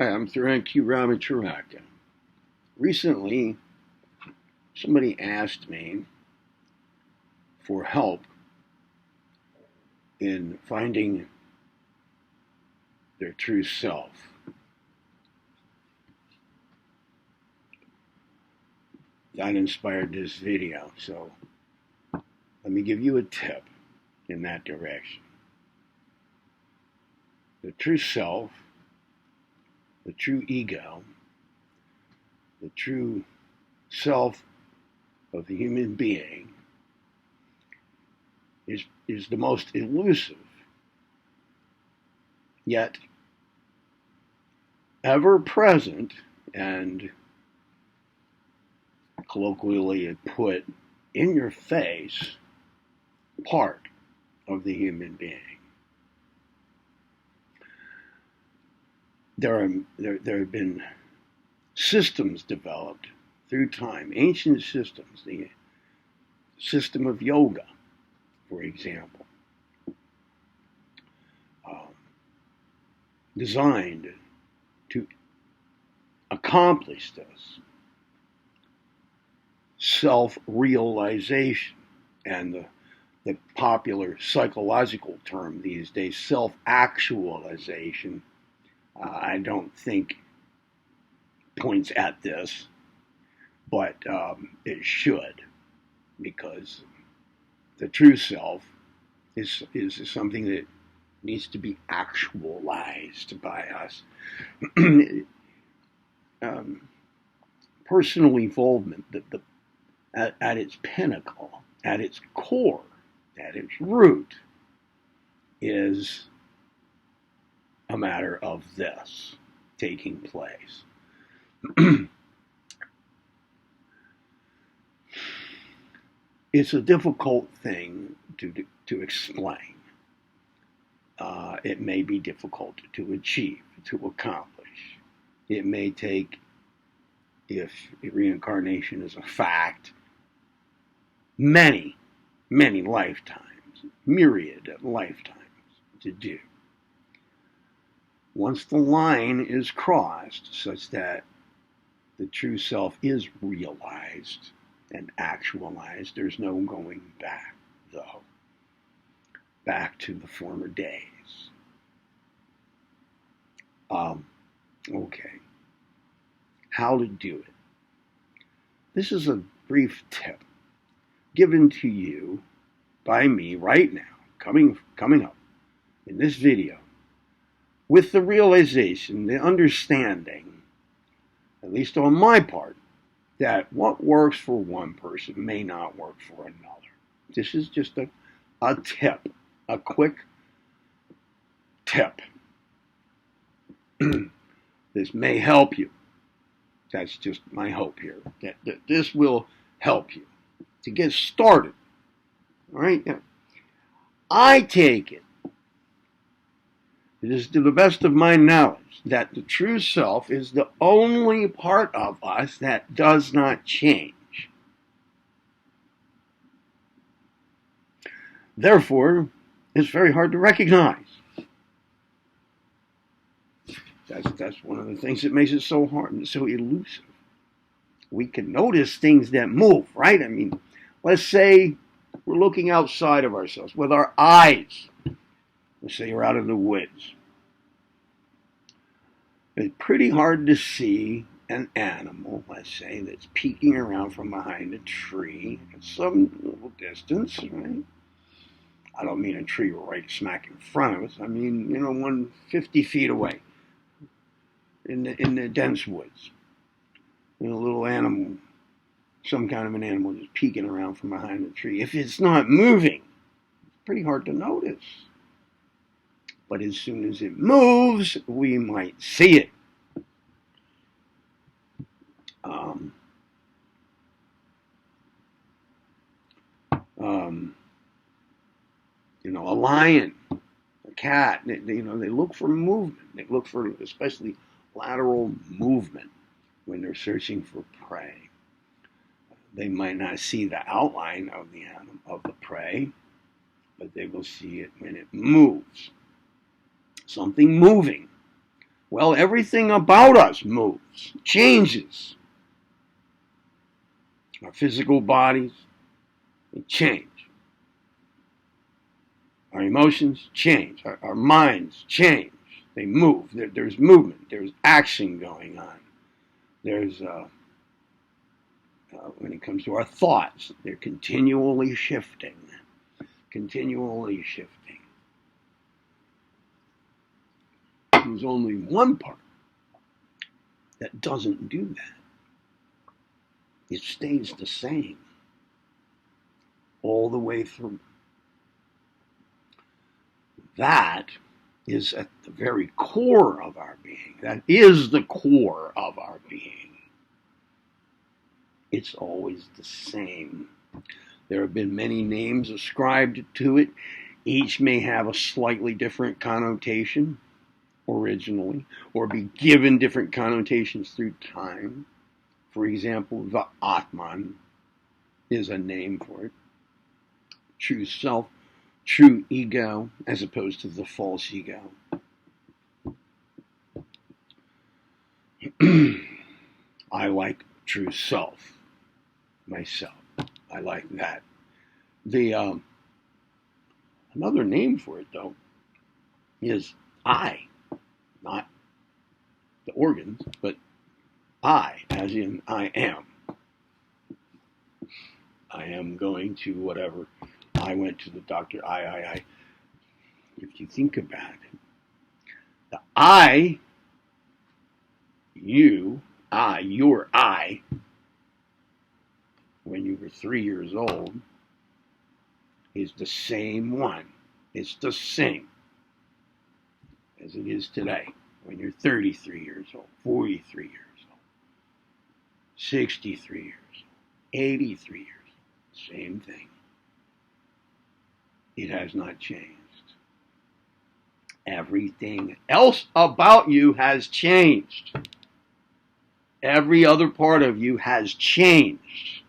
Hi, I'm Theron Ramacharaka. Recently, somebody asked me for help in finding their true self. That inspired this video, so let me give you a tip in that direction. The true self, the true ego, the true self of the human being is the most elusive, yet ever present, and colloquially put, in your face part of the human being. There have been systems developed through time, ancient systems, the system of yoga, for example, designed to accomplish this self-realization, and the popular psychological term these days, self-actualization, I don't think points at this, but it should, because the true self is something that needs to be actualized by us. Personal involvement, at its pinnacle, at its core, at its root, is a matter of this taking place. It's a difficult thing to explain. It may be difficult to achieve, to accomplish. It may take, if reincarnation is a fact, many, many lifetimes, myriad of lifetimes to do. Once the line is crossed such that the true self is realized and actualized, there's no going back, though, back to the former days. Okay. How to do it. This is a brief tip given to you by me right now, coming up in this video, with the realization, the understanding, at least on my part, that what works for one person may not work for another. This is just a tip, a quick tip. This may help you. That's just my hope here, that this will help you to get started. All right? Now, I take it is to the best of my knowledge that the true self is the only part of us that does not change. Therefore, it's very hard to recognize. That's one of the things that makes it so hard and so elusive. We can notice things that move, right? I mean, let's say we're looking outside of ourselves with our eyes. Let's say you're out in the woods. It's pretty hard to see an animal, let's say, that's peeking around from behind a tree at some little distance, right? I don't mean a tree right smack in front of us. I mean, 50 feet away in the dense woods. A little animal, some kind of an animal just peeking around from behind a tree. If it's not moving, it's pretty hard to notice. But as soon as it moves, we might see it. A lion, a cat, they look for movement. They look for especially lateral movement when they're searching for prey. They might not see the outline of the animal, of the prey, but they will see it when it moves. Something moving Well, everything about us moves, changes. Our physical bodies, they change. Our emotions change. Our minds change. They move. There's movement. There's action going on. There's, when it comes to our thoughts, they're continually shifting. Continually shifting. There's only one part that doesn't do that. It stays the same all the way through. That is at the very core of our being. That is the core of our being. It's always the same. There have been many names ascribed to it. Each may have a slightly different connotation originally, or be given different connotations through time. For example, the Atman is a name for it. True self, true ego, as opposed to the false ego. I like true self, myself. I like that. The another name for it, though, is I. Not the organs, but I, as in I am. I am going to whatever. I went to the doctor. I. If you think about it, the I, you, I, your I, when you were 3 years old, is the same one. It's the same as it is today when you're 33 years old, 43 years old, 63 years old, 83 years old. Same thing. It has not changed. Everything else about you has changed. Every other part of you has changed.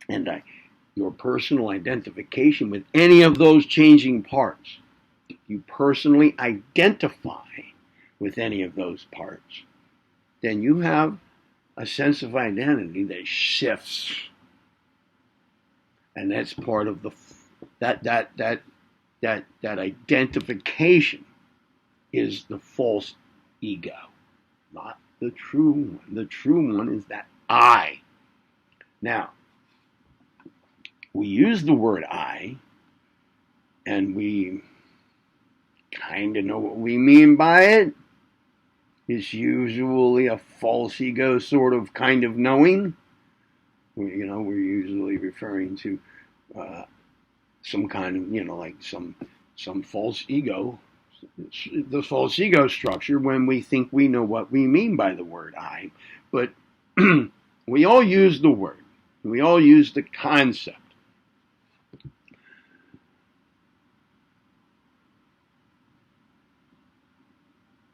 And your personal identification with any of those changing parts, you personally identify with any of those parts, then you have a sense of identity that shifts. And that's part of that identification is the false ego, not the true one. The true one is that I. Now, we use the word I, and we kind of know what we mean by it. It's usually a false ego sort of kind of knowing. We're usually referring to some kind of, like some false ego, the false ego structure when we think we know what we mean by the word I. But we all use the word. We all use the concept.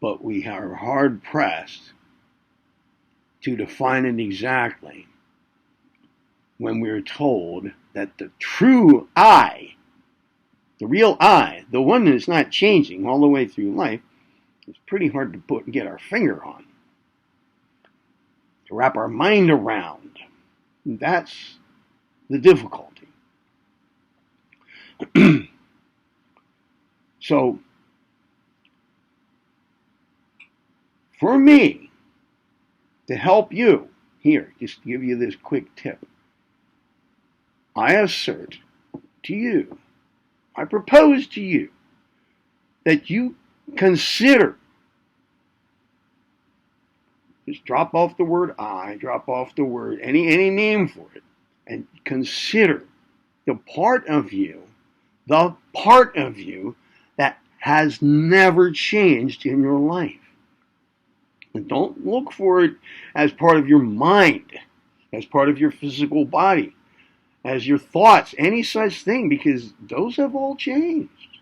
But we are hard-pressed to define it exactly when we're told that the true I, the real I, the one that's not changing all the way through life, is pretty hard to get our finger on, to wrap our mind around. That's the difficulty. So, for me, to help you, here, just give you this quick tip. I assert to you, I propose to you, that you consider, just drop off the word I, drop off the word, any name for it, and consider the part of you that has never changed in your life. And don't look for it as part of your mind, as part of your physical body, as your thoughts, any such thing, because those have all changed.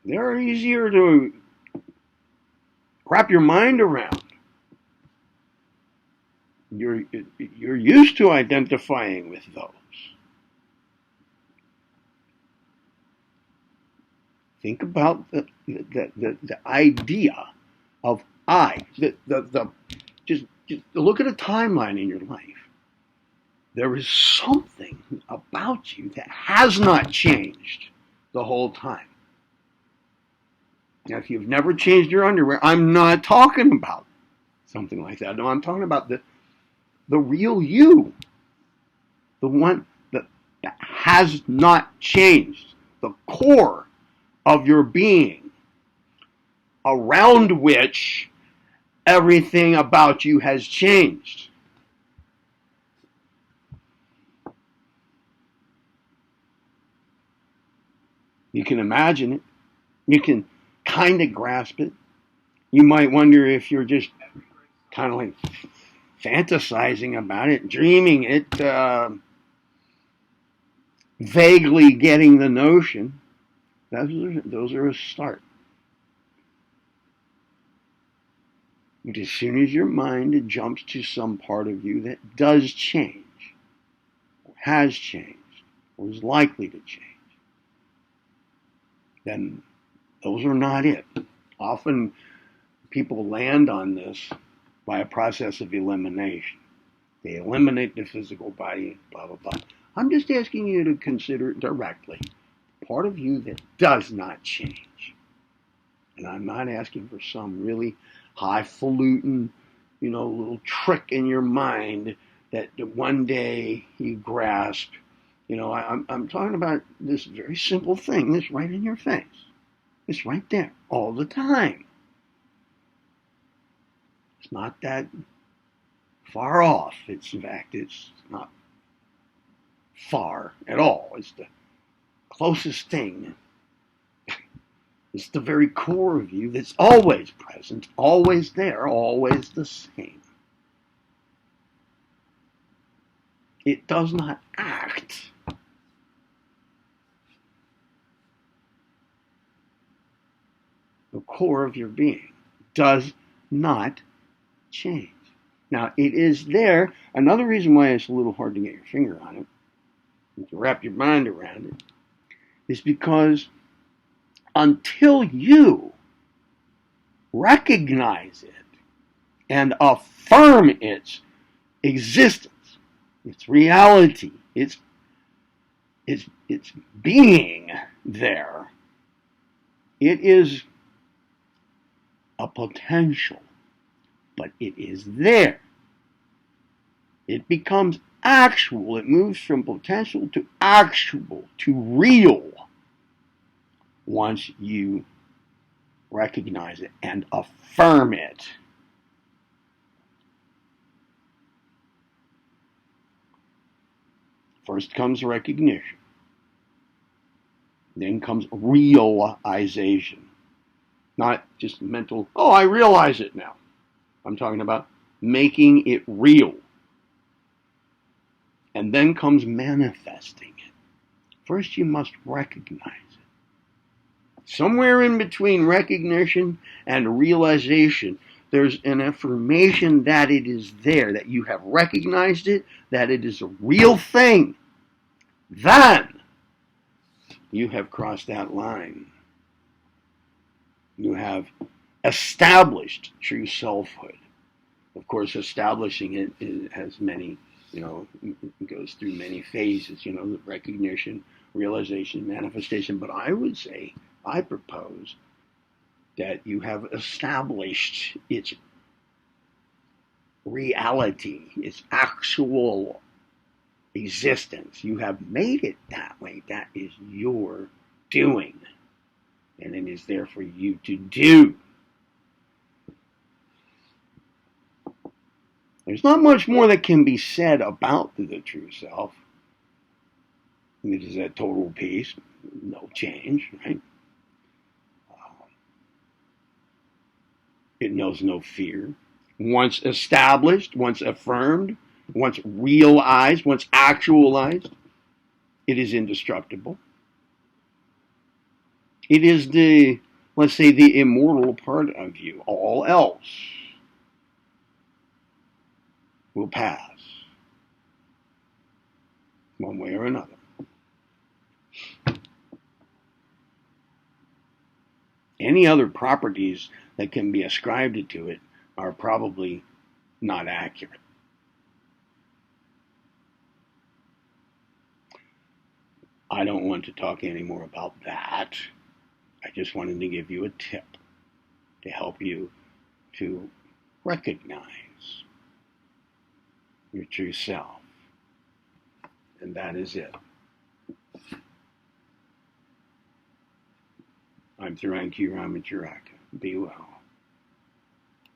They're easier to wrap your mind around. You're used to identifying with those. Think about the idea of I. Just look at a timeline in your life. There is something about you that has not changed the whole time. Now, if you've never changed your underwear, I'm not talking about something like that. No, I'm talking about the real you, the one that has not changed, the core of your being, around which everything about you has changed. You can imagine it. You can kind of grasp it. You might wonder if you're just kind of like fantasizing about it, dreaming it, vaguely getting the notion. Those are a start. But as soon as your mind jumps to some part of you that does change, or has changed, or is likely to change, then those are not it. Often people land on this by a process of elimination. They eliminate the physical body, blah, blah, blah. I'm just asking you to consider directly part of you that does not change. And I'm not asking for some really highfalutin, little trick in your mind that one day you grasp. I'm talking about this very simple thing, this right in your face. It's right there all the time. It's not that far off. In fact, it's not far at all. It's the closest thing. It's the very core of you that's always present, always there, always the same. It does not act. The core of your being does not change. Now, it is there. Another reason why it's a little hard to get your finger on it, and to wrap your mind around it, is because until you recognize it and affirm its existence, its reality, its being there, it is a potential, but it is there. It becomes actual. It moves from potential to actual, to real, once you recognize it and affirm it. First comes recognition. Then comes realization. Not just mental, oh, I realize it now. I'm talking about making it real. And then comes manifesting it. First, you must recognize it. Somewhere in between recognition and realization, there's an affirmation that it is there, that you have recognized it, that it is a real thing. Then you have crossed that line. You have established true selfhood. Of course, establishing it has many, it goes through many phases, recognition, realization, manifestation. But I propose that you have established its reality, its actual existence. You have made it that way. That is your doing. And it is there for you to do. There's not much more that can be said about the true self. It is at total peace, no change, right? It knows no fear. Once established, once affirmed, once realized, once actualized, it is indestructible. It is let's say, the immortal part of you. All else will pass, one way or another. Any other properties that can be ascribed to it are probably not accurate. I don't want to talk any more about that. I just wanted to give you a tip to help you to recognize your true self. And that is it. I'm Theron Ramacharaka. Be well.